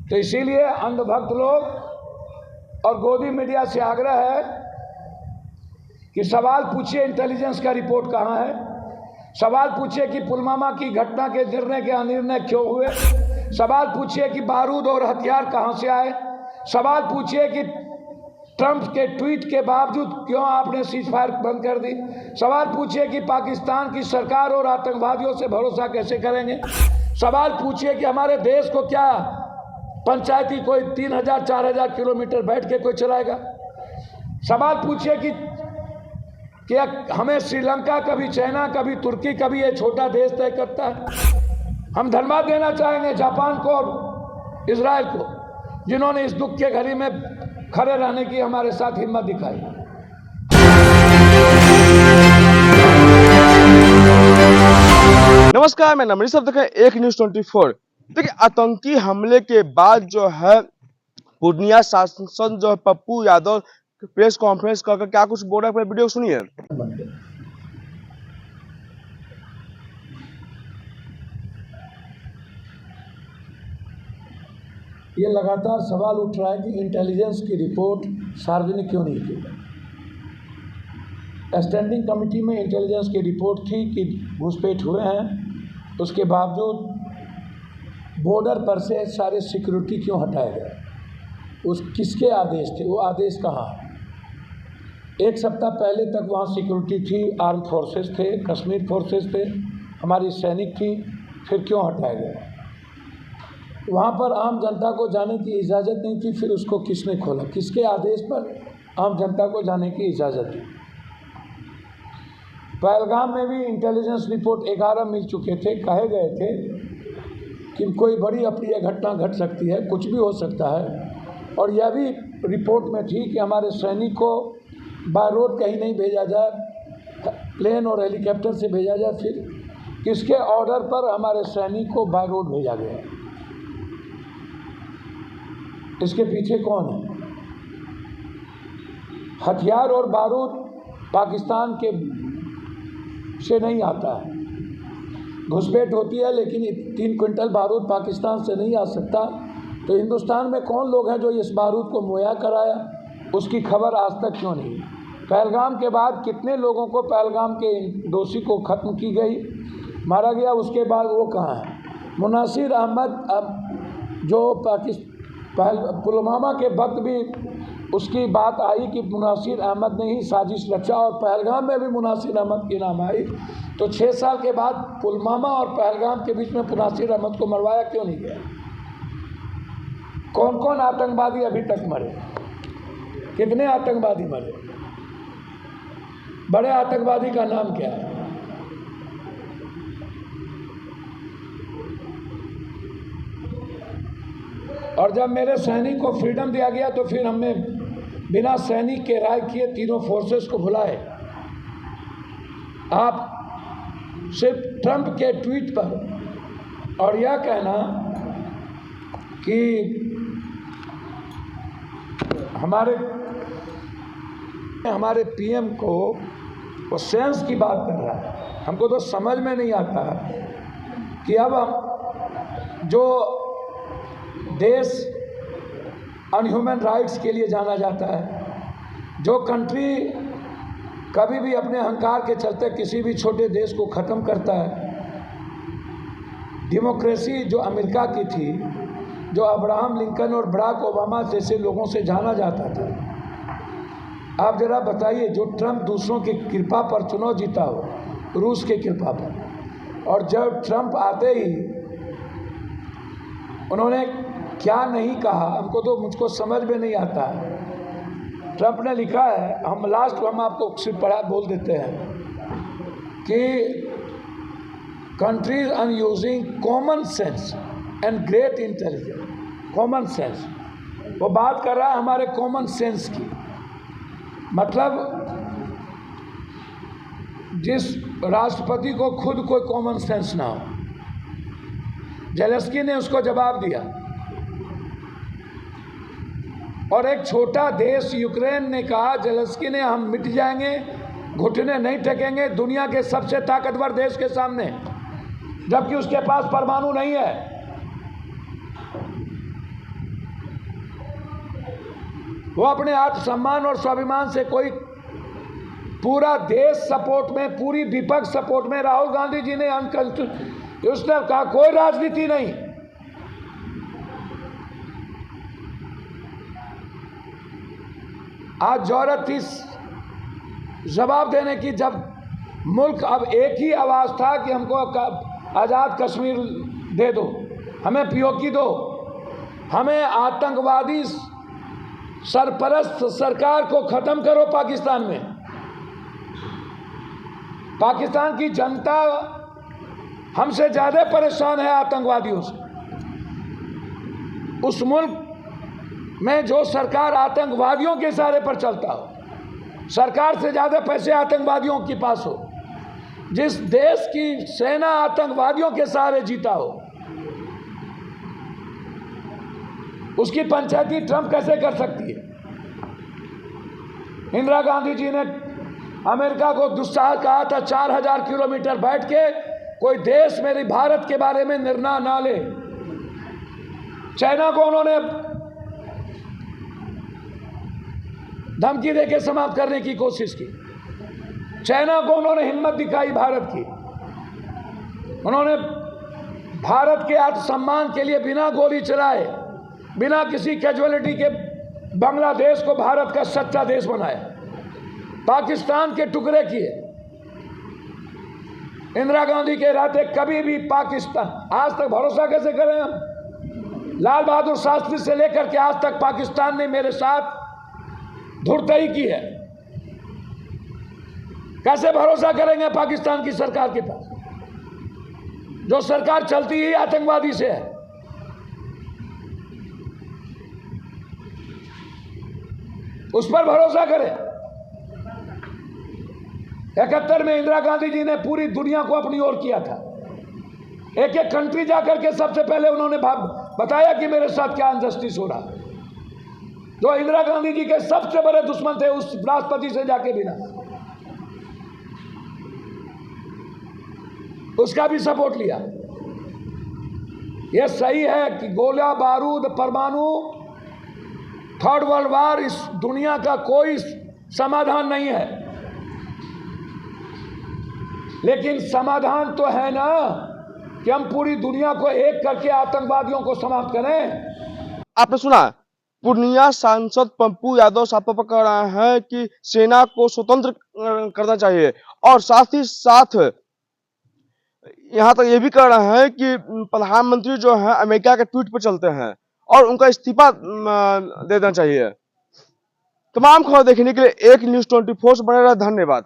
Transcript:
तो इसीलिए अंधभक्त लोग और गोदी मीडिया से आग्रह है कि सवाल पूछिए इंटेलिजेंस का रिपोर्ट कहाँ है, सवाल पूछिए कि पुलवामा की घटना के निर्णय के अनिर्णय क्यों हुए, सवाल पूछिए कि बारूद और हथियार कहाँ से आए, सवाल पूछिए कि ट्रंप के ट्वीट के बावजूद क्यों आपने सीजफायर बंद कर दी, सवाल पूछिए कि पाकिस्तान की सरकार और आतंकवादियों से भरोसा कैसे करेंगे, सवाल पूछिए कि हमारे देश को क्या पंचायती कोई 3000-4000 किलोमीटर बैठ के कोई चलाएगा, सवाल पूछिए कि हमें श्रीलंका, कभी चाइना, कभी तुर्की, कभी ये छोटा देश तय करता है। हम धन्यवाद देना चाहेंगे जापान को और इजराइल को, जिन्होंने इस दुख के घड़ी में खड़े रहने की हमारे साथ हिम्मत दिखाई। नमस्कार, मैं नमरीश, आप देख रहे हैं एक न्यूज़ 24। देखिए, आतंकी हमले के बाद जो है पूर्णिया सांसद जो है पप्पू यादव प्रेस कॉन्फ्रेंस कर क्या कुछ बोल रहा है, वीडियो सुनिए। ये लगातार सवाल उठ रहा है कि इंटेलिजेंस की रिपोर्ट सार्वजनिक क्यों नहीं की। स्टैंडिंग कमेटी में इंटेलिजेंस की रिपोर्ट थी कि घुसपैठ हुए हैं, उसके बावजूद बॉर्डर पर से सारे सिक्योरिटी क्यों हटाए गए, उस किसके आदेश थे, वो आदेश कहाँ है। एक सप्ताह पहले तक वहाँ सिक्योरिटी थी, आर्म फोर्सेस थे, कश्मीर फोर्सेस थे, हमारी सैनिक थी, फिर क्यों हटाए गए। वहाँ पर आम जनता को जाने की इजाज़त नहीं थी, फिर उसको किसने खोला, किसके आदेश पर आम जनता को जाने की इजाज़त दी। पहलगाम में भी इंटेलिजेंस रिपोर्ट 11 मिल चुके थे, कहे गए थे कि कोई बड़ी अप्रिय घटना घट सकती है, कुछ भी हो सकता है। और यह भी रिपोर्ट में थी कि हमारे सैनिक को बाय रोड कहीं नहीं भेजा जाए, प्लेन और हेलीकॉप्टर से भेजा जाए। फिर किसके ऑर्डर पर हमारे सैनिक को बाय रोड भेजा गया, इसके पीछे कौन है। हथियार और बारूद पाकिस्तान के से नहीं आता है, घुसपैठ होती है, लेकिन 3 क्विंटल बारूद पाकिस्तान से नहीं आ सकता। तो हिंदुस्तान में कौन लोग हैं जो इस बारूद को मुहैया कराया, उसकी खबर आज तक क्यों नहीं। पहलगाम के बाद कितने लोगों को, पहलगाम के दोषी को ख़त्म की गई, मारा गया, उसके बाद वो कहाँ है। मुनासिर अहमद जो पुलवामा के वक्त भी उसकी बात आई कि मुनासिर अहमद ने ही साजिश रचा, और पहलगाम में भी मुनासिर अहमद की नाम आई। तो 6 साल के बाद पुलवामा और पहलगाम के बीच में मुनासिर अहमद को मरवाया क्यों नहीं गया। कौन कौन आतंकवादी अभी तक मरे, कितने आतंकवादी मरे, बड़े आतंकवादी का नाम क्या है। और जब मेरे सैनिक को फ्रीडम दिया गया तो फिर हमने बिना सैनिक के राय किए तीनों फोर्सेस को बुलाए। आप सिर्फ ट्रंप के ट्वीट पर और यह कहना कि हमारे पीएम को वो सेंस की बात कर रहा है, हमको तो समझ में नहीं आता कि अब हम जो देश अनह्यूमन राइट्स के लिए जाना जाता है, जो कंट्री कभी भी अपने अहंकार के चलते किसी भी छोटे देश को ख़त्म करता है, डेमोक्रेसी जो अमेरिका की थी, जो अब्राहम लिंकन और बराक ओबामा जैसे लोगों से जाना जाता था। आप ज़रा बताइए, जो ट्रंप दूसरों की कृपा पर चुनाव जीता हो, रूस के कृपा पर, और जब ट्रंप आते ही उन्होंने क्या नहीं कहा, हमको तो मुझको समझ में नहीं आता है। ट्रंप ने लिखा है, हम आपको सिर्फ पढ़ा बोल देते हैं कि countries are using common sense and great intelligence. Common sense, वो बात कर रहा है हमारे कॉमन सेंस की, मतलब जिस राष्ट्रपति को खुद कोई कॉमन सेंस ना हो। जेलेंस्की ने उसको जवाब दिया, और एक छोटा देश यूक्रेन ने कहा, जेलेंस्की ने, हम मिट जाएंगे, घुटने नहीं टेकेंगे दुनिया के सबसे ताकतवर देश के सामने, जबकि उसके पास परमाणु नहीं है। वो अपने आत्मसम्मान और स्वाभिमान से कोई पूरा देश सपोर्ट में, पूरी विपक्ष सपोर्ट में, राहुल गांधी जी ने अनकॉन्स्टिट्यूशनल का कोई राजनीति नहीं। आज जरूरत थी जवाब देने की, जब मुल्क अब एक ही आवाज था कि हमको आज़ाद कश्मीर दे दो, हमें पीओके दो, हमें आतंकवादी सरपरस्त सरकार को खत्म करो पाकिस्तान में। पाकिस्तान की जनता हमसे ज्यादा परेशान है आतंकवादियों से। उस मुल्क में जो सरकार आतंकवादियों के सहारे पर चलता हो, सरकार से ज्यादा पैसे आतंकवादियों के पास हो, जिस देश की सेना आतंकवादियों के सहारे जीता हो, उसकी पंचायती ट्रंप कैसे कर सकती है? इंदिरा गांधी जी ने अमेरिका को दुस्साहस कहा था 4000 किलोमीटर बैठ के कोई देश मेरे भारत के बारे में निर्णय ना ले। चाइना को उन्होंने धमकी देके समाप्त करने की कोशिश की। चाइना को उन्होंने हिम्मत दिखाई भारत की। उन्होंने भारत के आत्मसम्मान के लिए बिना गोली चलाए, बिना किसी कैजुअलिटी के बांग्लादेश को भारत का सच्चा देश बनाया, पाकिस्तान के टुकड़े किए। इंदिरा गांधी के रहते कभी भी पाकिस्तान, आज तक भरोसा कैसे करें हम? लाल बहादुर शास्त्री से लेकर के आज तक पाकिस्तान ने मेरे साथ धुरतई की है। कैसे भरोसा करेंगे पाकिस्तान की सरकार के पास, जो सरकार चलती ही आतंकवादी से है? उस पर भरोसा करें। 71 में इंदिरा गांधी जी ने पूरी दुनिया को अपनी ओर किया था। एक एक कंट्री जाकर के सबसे पहले उन्होंने बताया कि मेरे साथ क्या अनजस्टिस हो रहा। जो इंदिरा गांधी जी के सबसे बड़े दुश्मन थे, उस राष्ट्रपति से जाके बिना उसका भी सपोर्ट लिया। यह सही है कि गोला बारूद, परमाणु, थर्ड वर्ल्ड वार इस दुनिया का कोई समाधान नहीं है, लेकिन समाधान तो है ना कि हम पूरी दुनिया को एक करके आतंकवादियों को समाप्त करें। आपने सुना पूर्णिया सांसद पप्पू यादव साफ तौर पर कह रहे हैं कि सेना को स्वतंत्र करना चाहिए, और साथ ही साथ यहाँ तक ये भी कह रहे हैं कि प्रधानमंत्री जो है अमेरिका के ट्वीट पर चलते हैं और उनका इस्तीफा दे देना चाहिए। तमाम खबर देखने के लिए एक न्यूज़ 24 से बने रहे। धन्यवाद।